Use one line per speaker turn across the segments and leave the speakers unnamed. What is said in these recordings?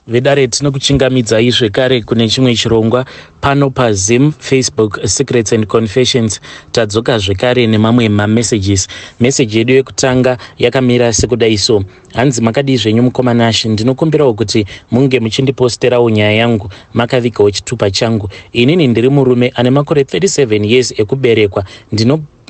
Vedare tinokuchingamidzai zvekare kune chimwe chirongwa pano paZim, Facebook, Secrets and Confessions. Tadzoka zvekare nemamwe mamessages. Message yedu yekutanga yakamira sekudai so: hanzi makadii zvenyu mukomanashi, ndinokumbirawo kuti munge muchindiposterawo nyaya yangu makavigawo chitupa changu. Inini ndiri murume ane makore 37 years ekuberekwa,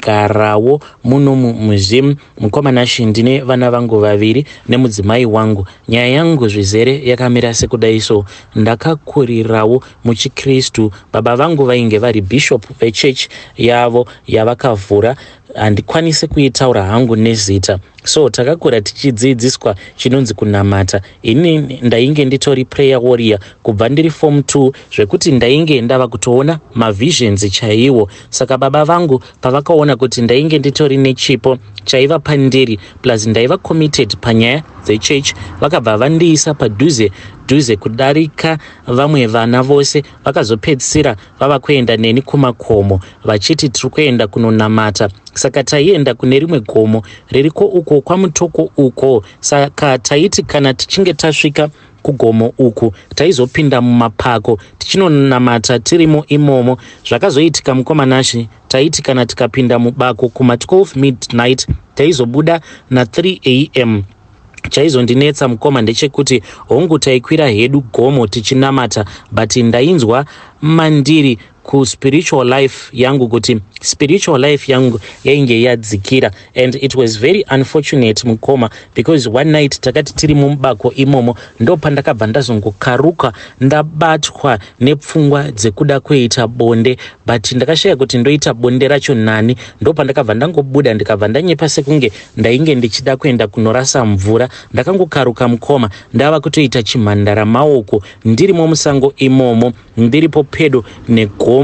garawo muno muZim, mukomanashi ndine vana vangu vaviri nemudzimai wangu. Nyaya yangu zvizere yakamira sekudai so: ndakakurirawo muchiKristu. Baba vangu vainge vari bishop vechechi yavo yavakavhura, handikwanisi kuitaura hangu nezita. So takakura tichidzidziswa chinonzi kunamata. Ini ndainge nditori prayer warrior kubva ndiri form 2, zvekuti ndainge ndava kutoona mavisions chaiwo. Saka baba vangu pavakaona kuti ndainge nditori nechipo chaiva pandiri plus ndaiva committed panyaya dzechechi, vakabva vandiisa padhuze kudarika vamwe vana vose. Vakazopedzisira vava kuenda neni kumakomo vachiti tiri kuenda kunonamata. Saka taienda kune rimwe gomo ririko uko kwaMutoko uko. Saka taiti kana tichinge tasvika kugomo uku taizopinda mumapako tichinonamata tirimo imomo. Zvakazoitika mukomanashi, taiti kana tikapinda mubako kuma 12 midnight taizobuda na 3 am. Chaizondinetsa mukoma ndechekuti hongu taikwira hedu gomo tichinamata, but ndainzwa mandiri spiritual life yangu kuti spiritual life yangu yainge yadzikira, and it was very unfortunate mukoma, because one night takati tiri mubako imomo ndo pandakabva ndazongokaruka ndabatwa nepfungwa dzekuda kuita bonde, but ndakashaya kuti ndoita bonde racho nani. Ndo pandakabva ndangobuda ndikabva ndanyepa sekunge ndainge ndichida kuenda kunorasa mvura. Ndakangokaruka mukoma, ndava kutoita chimhandara maoko ndirimo musango imomo, ndiripo pedo negomo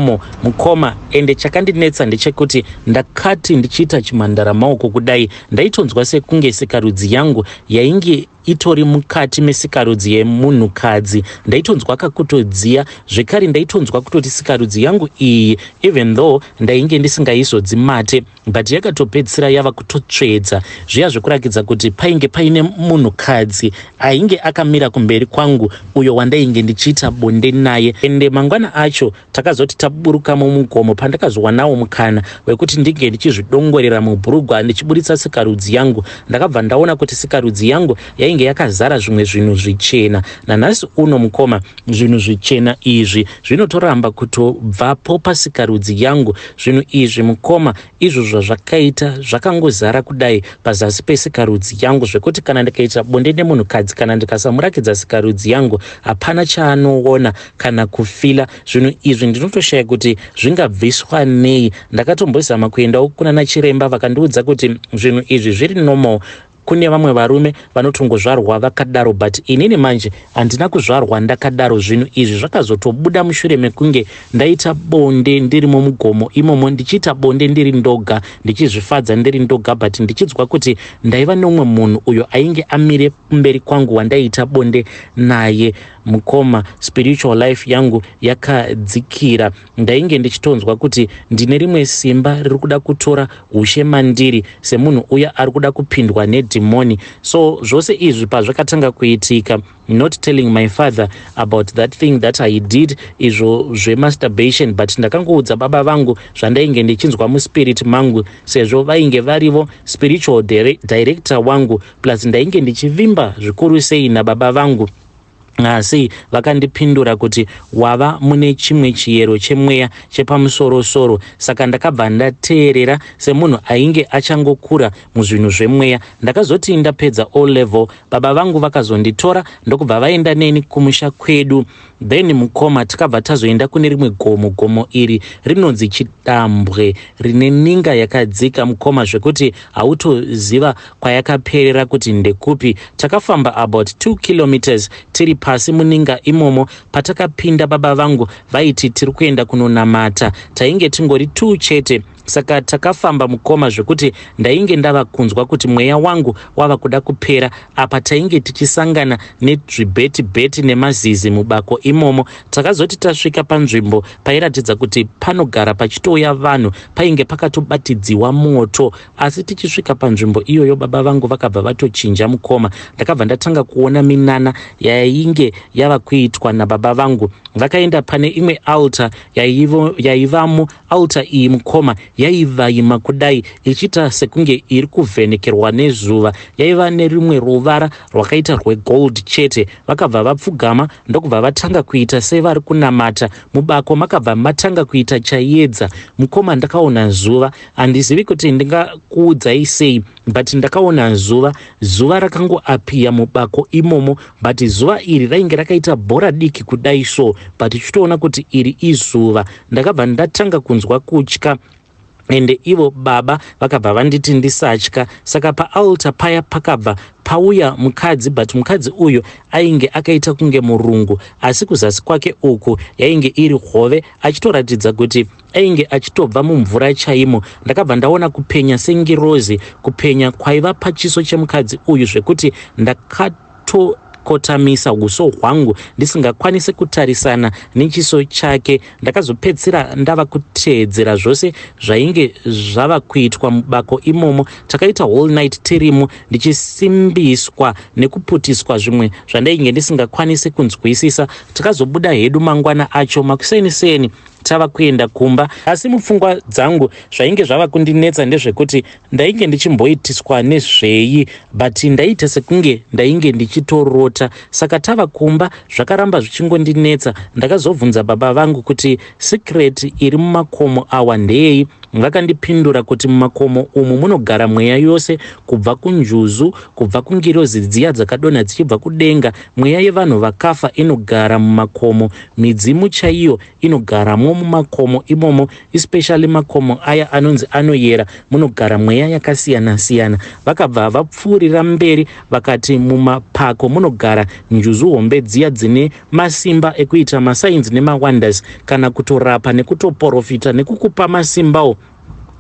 mukoma. Ende chakandinetsa ndechekuti ndakati ndichiita chimhandara maoko kudai, ndaitonzwa sekunge sikarudzi yangu yainge itori mukati mesikarudzi yemunhukadzi. Ndaitonzwa kakutodziya zvekare, ndaitonzwa kutoti sikarudzi yangu iyi, even though ndainge ndisingaizodzimate, but yakatopedzisira yava kutotsvedza zviya zvekurakidza kuti painge paine munhukadzi ainge akamira kumberi kwangu, uyo wandainge ndichiita bonde naye. Ende mangwana acho takazoti taburuka mumugomo, pandakazowanawo mukana wekuti ndinge ndichizvidongorera mubhurugwa ndichiburitsa sikarudzi yangu, ndakabva ndaona kuti sikarudzi yangu yainge yakazara zvimwe zvinhu zvichena. Nanhasi uno mukoma, zvinhu zvichena izvi zvinotoramba kutobvapo pasikarudzi yangu. Zvinhu izvi mukoma, izvo zvazvakaita zvakangozara kudai pazasi pesikarudzi yangu, zvekuti kana ndikaita bonde nemunhukadzi kana ndikasamurakidza sikarudzi yangu, hapana chaanoona kana kufila. Zvinhu izvi ndinotoshaya kuti zvingabviswa nei. Ndakatombozama kuendawo kuna chiremba, vakandiudza kuti zvinhu izvi zviri normal. Kune vamwe varume vanotongozvarwa vakadaro, but inini manje handina kuzvarwa ndakadaro. Zvinhu izvi zvakazotobuda mushure mekunge ndaita bonde ndirimo mugomo imomo, ndichiita bonde ndiri ndoga, ndichizvifadza ndiri ndoga, but ndichidzwa kuti ndaiva nomwe munhu uyo ainge amire kumberi kwangu wandaiita bonde naye. Mukoma, spiritual life yangu yakadzikira. Ndainge ndichitonzwa kuti ndine rimwe simba riri kuda kutora ushe mandiri semunhu uya ari kuda kupindwa nedhimoni. So zvose izvi pazvakatanga kuitika, not telling my father about that thing that I did, izvo zvemasturbation, but ndakangoudza baba vangu zvandainge ndichinzwa muspirit mangu, sezvo vainge varivo spiritual director wangu, plus ndainge ndichivimba zvikuru sei nababa vangu. Asi vakandipindura kuti wava mune chimwe chiyero chemweya chepamusoro-soro. Saka ndakabva ndateerera semunhu ainge achangokura muzvinhu zvemweya. Ndakazoti ndapedza O level, baba vangu vakazonditora ndokubva vaenda neni kumusha kwedu. Then mukoma, tikabva tazoenda kune rimwe gomo. Gomo iri rinonzi Chidambwe, rine ninga yakadzika mukoma, zvekuti hautoziva kwayakaperera kuti ndekupi. Takafamba about 2 kilometers tiri pasi muninga imomo. Patakapinda baba vangu vaiti tiri kuenda kunonamata. Tainge tingori 2 chete. saka takafamba mukoma zvekuti ndainge ndava kunzwa kuti mweya wangu wava kuda kupera. Apa tainge tichisangana nezvibheti-bheti nemazizi mubako imomo. Takazoti tasvika panzvimbo pairatidza kuti panogara pachitouya vanhu, painge pakatobatidziwa moto. Asi tichisvika panzvimbo iyoyo baba vangu vakabva vatochinja mukoma. Ndakabva ndatanga kuona minana yainge yava kuitwa nababa vangu. Vakaenda pane imwe altar yaivamo. Altar iyi mukoma yaivaima kudai ichita sekunge iri kuvhenekerwa nezuva. Yaiva nerimwe ruvara rwakaita rwegold chete. Vakabva vapfugama ndokubva vatanga kuita sevari kunamata. Mubako makabva matanga kuita chaiyedza. Mukoma ndakaona zuva, handizivi kuti ndingakuudzai sei, but ndakaona zuva rakangoapia mubako imomo, but zuva iri rainge rakaita bhora diki kudai so, but ichitoona kuti iri izuva. Ndakabva ndatanga kunzwa kutya. Ende ivo baba vakabva vanditi ndisatya. Saka paaltar paya pakabva pauya mukadzi, but mukadzi uyu ainge akaita kunge murungu, asi kuzasi kwake uku yainge iri hove, achitoratidza kuti ainge achitobva mumvura chaimo. Ndakabva ndaona kupenya sengirozi, kupenya kwaiva pachiso chemukadzi uyu zvekuti ndakatokotamisa uso hwangu ndisingakwanisi kutarisana nechiso chake. Ndakazopedzera ndava kuteedzera zvose zvainge zvava kuitwa mubako imomo. Takaita whole night tirimo ndichisimbiswa nekuputiswa zvimwe zvandainge ndisingakwanisi kunzwisisa. Takazobuda hedu mangwana acho makuseni tava kuenda kumba. Asi mupfungwa dzangu zvainge zvava kundinetsa ndezvekuti ndainge ndichimboitiswa nezvei, but ndaita sekunge ndainge ndichitorota. Saka tava kumba zvakaramba zvichingondinetsa. Ndakazobvunza baba vangu kuti secret iri mumakomo awa ndeyei. Vakandipindura kuti mumakomo umu munogara mweya yose, kubva kunjuzu, kubva kungirozi dziya dzakadonha dzichibva kudenga. Mweya yevanhu vakafa inogara mumakomo. Midzimu chaiyo inogaramo mumakomo imomo, especially makomo aya anonzi anoyera, munogara mweya yakasiyana-siyana. Vakabva vapfuurira mberi vakati mumapako munogara njuzu hombe dziya dzine masimba ekuita masainzi nemawonders, kana kutorapa nekutoprofita nekukupa masimbawo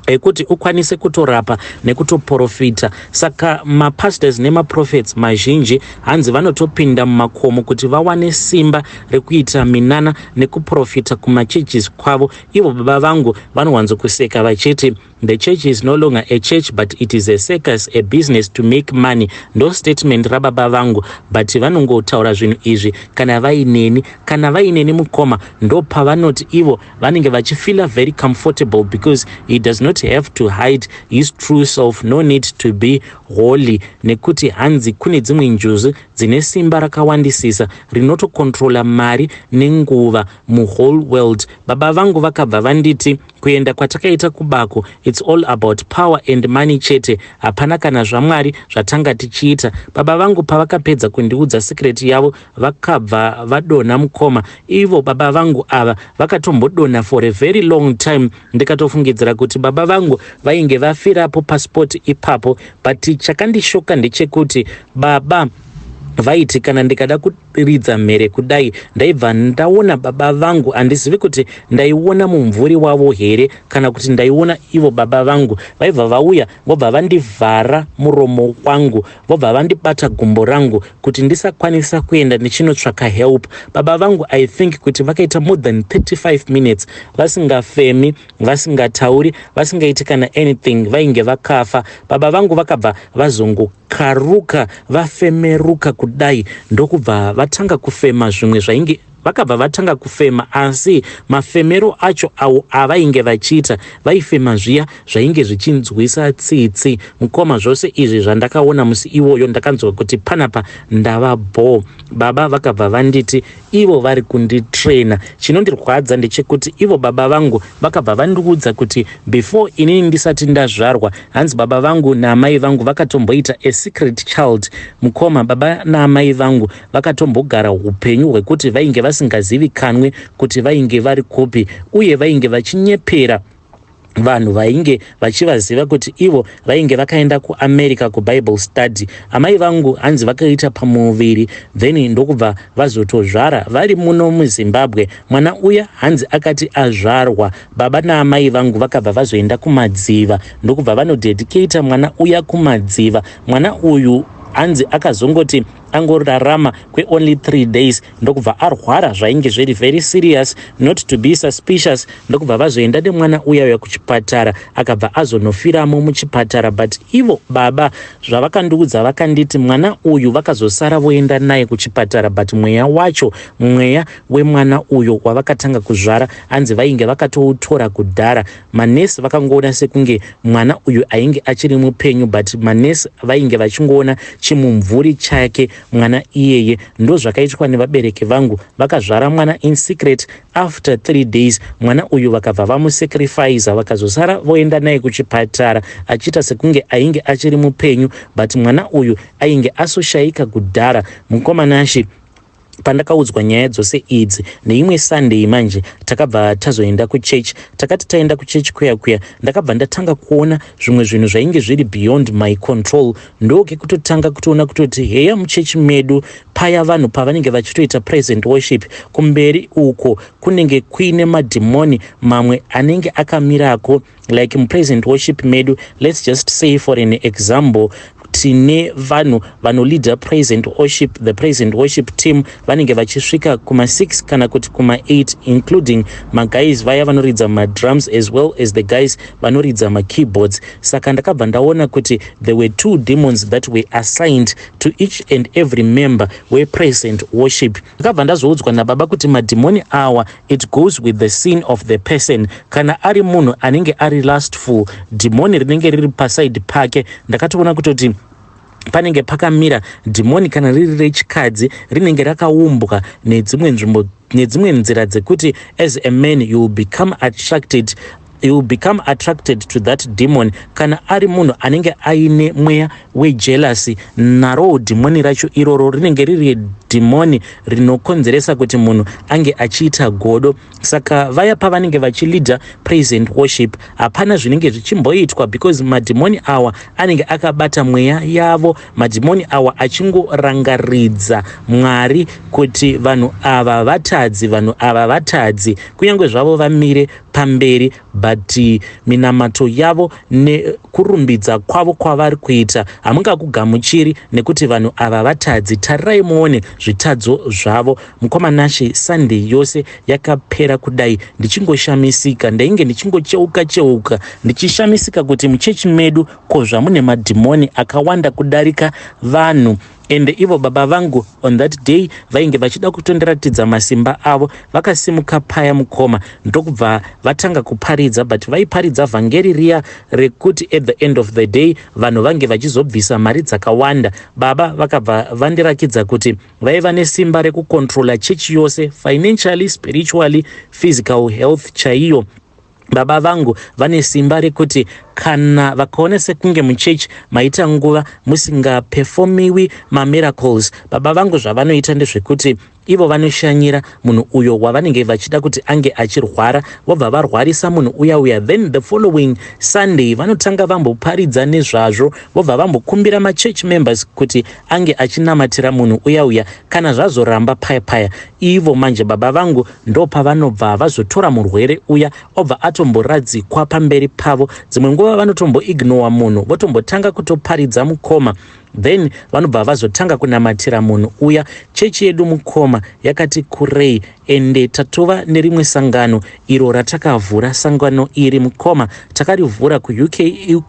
ekuti ukwanise kutorapa nekutoprofita. Saka mapastors nemaprofets mazhinji hanzi vanotopinda mumakomo kuti vawane simba rekuita minana nekuprofita kumachurches kwavo. Ivo baba vangu vanowanzokuseka vachiti the church is no longer a church but it is a circus, a business to make money. Ndo statement rababa vangu, but vanongotaura zvinhu izvi kana vaineni mukoma. Ndo pavanoti ivo vanenge vachifeel very comfortable because he does not have to hide his true self, no need to be holy. Nekuti hanzi kune dzimwe njuzu dzine simba rakawandisisa rinotokontrola mari nenguva muwhole world. Baba vangu vakabva vanditi kuenda kwatakaita kubako it's all about power and money chete, hapana kana zvamwari zvatanga tichiita. Baba vangu pavakapedza kundiudza secret yavo vakabva vadonha mukoma. Ivo baba vangu ava vakatombodonha for a very long time. Ndikatofungidzira kuti baba vangu vainge vafirapo paspoti ipapo, but chakandishoka ndechekuti baba vaiti kana ndikada kuridza mhere kudai ndaibva ndaona baba vangu, handizivi kuti ndaiona mumvuri wavo here kana kuti ndaiona ivo baba vangu. Vaibva vauya vobva vandivhara muromo wangu, vobva vandibata gumbo rangu kuti ndisakwanisa kuenda ndichinotsvaka help. Baba vangu I think kuti vakaita more than 35 minutes vasingafemi, vasingatauri, vasingaiti kana anything, vainge vakafa. Baba vangu vakabva vazongokaruka vafemeruka kudai ndokubva vatanga kufema zvimwe zvainge vakabva vatanga kufema, asi mafemero acho awo avainge vachiita vaifema zviya zvainge zvichinzwisa tsitsi. Mukoma zvose izvi zvandakaona musi iwoyo ndakanzwa kuti panapa ndava bho. Baba vakabva vanditi ivo vari kunditraina. Chinondirwadza ndechekuti ivo baba vangu vakabva vandiudza kuti before inini ndisati ndazvarwa, hanzi baba vangu naamai vangu vakatomboita a secret child. Mukoma baba naamai vangu vakatombogara upenyu hwekuti vainge vasingazivikanwe kuti vainge vari kupi, uye vainge vachinyepera vanhu vainge vachivaziva kuti ivo vainge vakaenda kuamerica kubible study. Amai vangu hanzi vakaita pamuviri, then ndokubva vazotozvara vari muno muZimbabwe. Mwana uya hanzi akati azvarwa, baba naamai vangu vakabva vazoenda kumadziva, ndokubva vanodedicata mwana uya kumadziva. Mwana uyu hanzi akazongoti angorarama only 3 days ndokubva arwara zvainge zviri very serious, not to be suspicious. Ndokubva vazoenda nemwana uya kuchipatara, akabva azonofiramo muchipatara. But ivo baba zvavakandiudza vakanditi mwana uyu vakazosara voenda naye kuchipatara, but mweya wacho, mweya wemwana uyo wavakatanga kuzvara hanzi vainge vakatoutora kudhara. Manesi vakangoona sekunge mwana uyu ainge achiri mupenyu, but manesi vainge vachingoona chimumvuri chake mwana iyeye. Ndo zvakaitwa nevabereki vangu, vakazvara mwana in secret. After 3 days mwana uyu vakabva vamusacrifice, vakazosara voenda naye kuchipatara achiita sekunge ainge achiri mupenyu, but mwana uyu ainge asoshayika kudhara. Mukomanashi pandakaudzwa nyaya dzose idzi neimwe Sunday manje takabva tazoenda kuchechi. Takati taenda kuchechi kuya ndakabva ndatanga kuona zvimwe zvinhu zvainge zviri beyond my control. Ndoke kutotanga kutoona kutoti heya muchechi medu paya vanhu pavanenge vachitoita present worship, kumberi uko kunenge kuine madhimoni mamwe anenge akamirako. Like mupresent worship medu, let's just say for an example, tine vanhu vanoleader present worship, the present worship team vanenge vachisvika kuma6 kana kuti kuma8, including maguys vaya vanoridza madrums as well as the guys vanoridza makeyboards. Saka ndakabva ndaona kuti there were 2 demons that were assigned to each and every member we-present worship. Ndakabva ndazoudzwa nababa kuti madhimoni awa, it goes with the sin of the person. Kana ari munhu anenge ari lustful, dhimoni rinenge riri paside pake. Ndakatoona kutoti panenge pakamira dhimoni kana riri rechikadzi rinenge rakaumbwa nedzimwe nzira dzekuti as a man you will become attracted to that demon. Kana ari munhu anenge aine mweya wejealousy, naro dhimoni racho iroro rinenge riri dhimoni rinokonzeresa kuti munhu ange achiita godo. Saka vaya pavanenge vachilida present worship hapana zvinenge zvichimboitwa, because madhimoni awa anenge akabata mweya yavo. Madhimoni awa achingorangaridza Mwari kuti vanhu ava vatadzi, kunyange zvavo vamire pamberi, but minamato yavo nekurumbidza kwavo kwavari kuita hamungakugamuchiri, nekuti vanhu ava vatadzi. Tarirai muone zvitadzo zvavo. Mukomanashi Sunday yose yakapera kudai ndichingoshamisika, ndainge ndichingocheuka ndichishamisika kuti muchechi medu kozvamune madhimoni akawanda kudarika vanhu. And ivo baba vangu on that day vainge vachida kutondiratidza masimba avo, vakasimuka paya mukoma ndokubva vatanga kuparidza, but vaiparidza vhangeri riya rekuti at the end of the day vanhu vange vachizobvisa mari dzakawanda. Baba vakabva vandirakidza kuti vaiva nesimba rekukontrola chechi yose, financially, spiritually, physical health chaiyo. Baba vangu vane simba rekuti kana vakaona sekunge muchechi maita nguva musingaperformiwi mamiracles, baba vangu zvavanoita ndezvekuti ivo vanoshanyira munhu uyo wavanenge vachida kuti ange achirwara, vobva varwarisa munhu uya, then the following Sunday vanotanga vamboparidza nezvazvo, vobva vambokumbira machurch members kuti ange achinamatira munhu uya. Kana zvazoramba paya ivo manje baba vangu ndo pavanobva vazotora murwere uya obva atomboradzikwa pamberi pavo. Dzimwe nguva vanotomboignore munhu, votombotanga kutoparidza mukoma, then vanobva vazotanga kunamatira munhu uya. Chechi yedu mukoma yakati kurei, ende tatova nerimwe sangano iro ratakavhura. Sangano iri mukoma takarivhura kuUK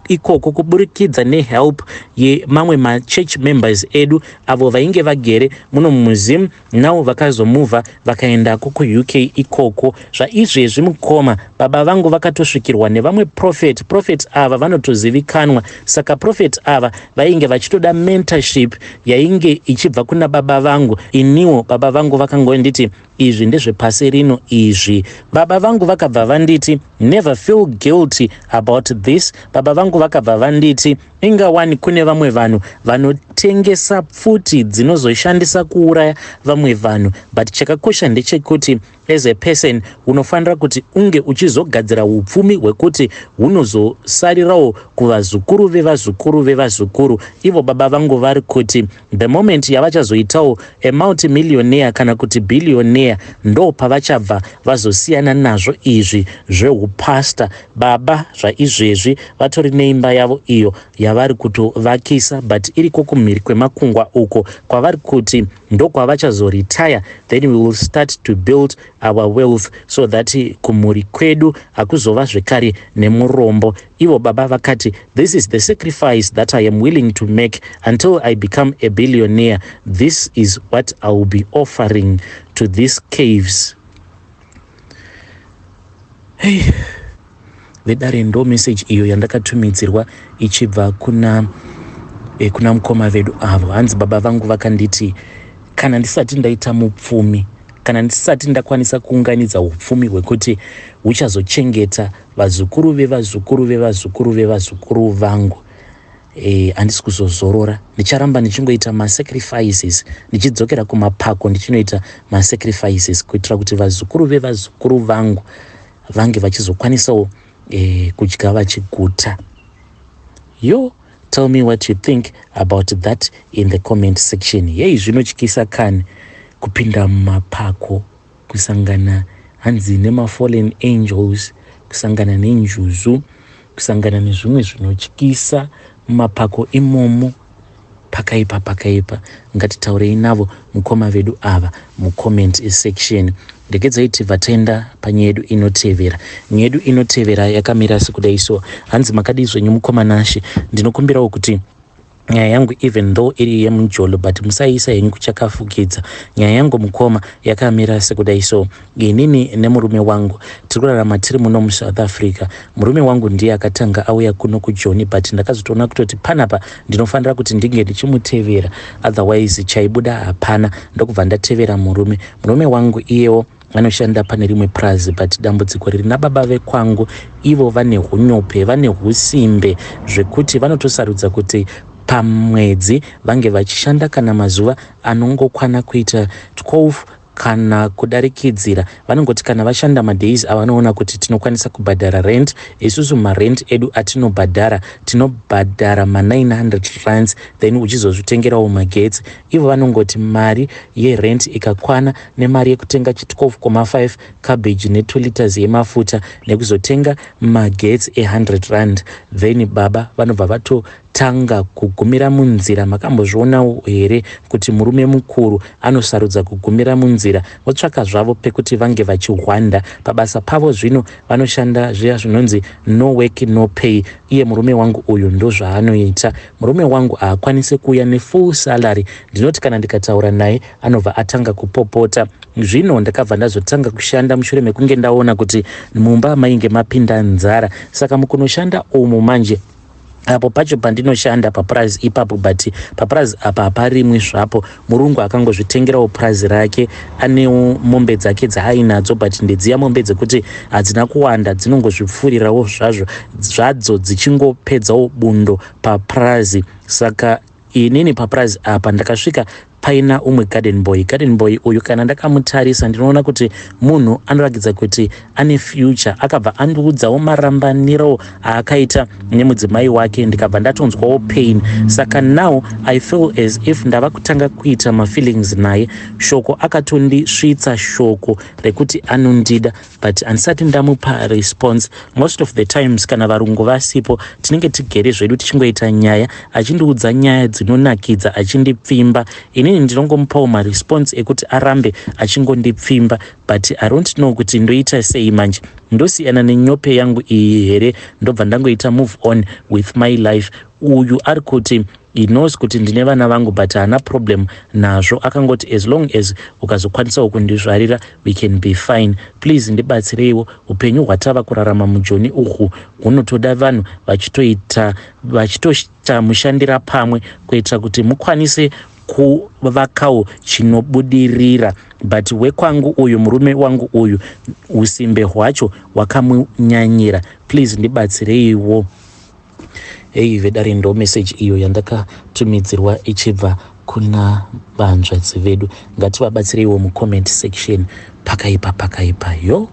ikoko kuburikidza nehelp yemamwe machurch members edu avo vainge vagere muno mumuzimu, navo vakazomuvha vakaendako kuUK ikoko. Zvaizvezvi mukoma baba vangu vakatosvikirwa nevamwe prophet ava vanotozivikanwa. Saka prophet ava vainge vachitoda mentorship yainge ichibva kuna baba vangu. Iniwo baba vangu vakangonditi izvi ndezvepasi rino izvi. Baba vangu vakabva vanditi never feel guilty about this. Baba vangu vakabva vanditi inga wani kune vamwe vanhu vanotengesa pfuti dzinozoshandisa kuuraya vamwe vanhu, but chakakosha ndechekuti as a person unofanira kuti unge uchizogadzira upfumi hwekuti hunozosarirawo kuvazukuru vevazukuru vevazukuru. Ivo baba vangu vari kuti the moment yavachazoitawo a multimillionaire kana kuti billionaire ndo pavachabva vazosiyana nazvo izvi zveupasta. Baba zvaizvezvi vatori neimba yavo iyo yavari kutovakisa, but iriko kumhiri kwemakungwa uko kwavari kuti ndokwavachazoretire, then we will start to build our wealth so that kumhuri kwedu hakuzova zvekare nemurombo. Ivo baba vakati, this is the sacrifice that I am willing to make until I become a billionaire. This is what I will be offering to these caves. Hey, vedare ndo message iyo yandakatumidzirwa ichibva kuna mukoma vedu avo. Hanzi baba vangu vakanditi kana ndisati ndaita mupfumi, kana ndisati ndakwanisa kuunganidza upfumi hwekuti huchazochengeta vazukuru vevazukuru vevazukuru vevazukuru vangu, handisi kuzozorora. Ndicharamba ndichingoita masacrifices, ndichidzokera kumapako ndichinoita masacrifices kuitira kuti vazukuru vevazukuru vangu vange vachizokwanisawo kudya vachiguta. Yo, tell me what you think about that in the comment section. Yei zvinotyisa kani kupinda mumapako, kusangana hanzi nema-fallen angels, kusangana nenjuzu, kusangana nezvimwe zvinotyisa mumapako imomo. Pakaipa. Ngatitaurei navo mukoma vedu ava mucomment section. Ndegedzai tibva taenda panyaya yedu inotevera. Nyaya yedu inotevera yakamira sekudai so. Hanzi makadii zvenyu mukoma Nashi, ndinokumbirawo kuti nyaya yangu even though iri yemujolo but musaiisa henyu kuchakafukidza. Nyaya yangu mukoma yakamira sekudai so. Inini nemurume wangu tiri kurarama tiri muno muSouth Africa. Murume wangu ndiye akatanga auya kuno kuJoni, but ndakazotoona kutoti panapa ndinofanira kuti ndinge ndichimutevera, otherwise chaibuda hapana. Ndokubva ndatevera murume wangu iyewo vanoshanda pane rimwe prazi, but dambudziko riri nababa vekwangu, ivo vane hunyope, vane husimbe zvekuti vanotosarudza kuti pamwedzi vange vachishanda kana mazuva anongokwana kuita 12 kana kudarikidzira. Vanongoti kana vashanda madays avanoona kuti tinokwanisa kubhadhara rent, isusu marent edu atinobhadhara tinobhadhara ma900 rands, then uchizozvitengerawo magetsi. Ivo vanongoti mari yerent ikakwana nemari yekutenga 12.5 cabbage ne2 liters yemafuta nekuzotenga magetsi e100 rand, then baba vanobva vatotanga kugumira munzira. Makambozvionawo here kuti murume mukuru anosarudza kugumira munzira, votsvaka zvavo pekuti vange vachihwanda pabasa pavo. Zvino vanoshanda zviya zvinonzi no work no pay. Iye murume wangu uyu ndo zvaanoita. Murume wangu haakwanisi kuuya nefull salary. Ndinoti kana ndikataura naye anobva atanga kupopota. Zvino ndakabva ndazotanga kushanda mushure mekunge ndaona kuti mumba mainge mapinda nzara. Saka mukunoshanda umu manje apo pacho pandinoshanda paprazi ipapo, but paprazi apa haparimwi zvapo. Murungu akangozvitengerawo prazi rake, anewo mombe dzake dzaainadzo, but ndedziya mombe dzekuti hadzina kuwanda, dzinongozvipfurirawo zvadzo dzichingopedzawo bundo paprazi. Saka inini paprazi apa ndakasvika paina umwe garden boy uyu kana ndakamutarisa ndinoona kuti munhu anoratidza kuti ane future. Akabva andiudzawo marambaniro aakaita nemudzimai wake, ndikabva ndatonzwawo pain. Saka now I feel as if ndava kutanga kuita mafeelings naye. Shoko akatondisvitsa shoko rekuti anondida, but handisati ndamupa response. Most of the times kana varungu vasipo tinenge tigere zvedu tichingoita nyaya, achindiudza nyaya dzinonakidza achindipfimba. Inini ndinongomupawo maresponse ekuti arambe achingondipfimba, but I don't know kuti ndoita sei manje. Ndosiyana nenyope yangu iyi here, ndobva ndangoita move on with my life. Uyu ari kuti he knows kuti ndine vana vangu but haana problem nazvo. Akangoti as long as ukazokwanisawo kundizvarira we can be fine. Please ndibatsireiwo. Upenyu hwatava kurarama muJoni uhu hunotoda vanhu vachitoita mushandira pamwe kuitira kuti mukwanise kuvakawo chinobudirira. But wekwangu uyu murume wangu uyu usimbe hwacho hwakamunyanyira. Please ndibatsireiwo. vedare ndo message iyo yandakatumidzirwa ichibva kuna vanzvadzi vedu. Ngativabatsireiwo mucomment section pakaipa yo.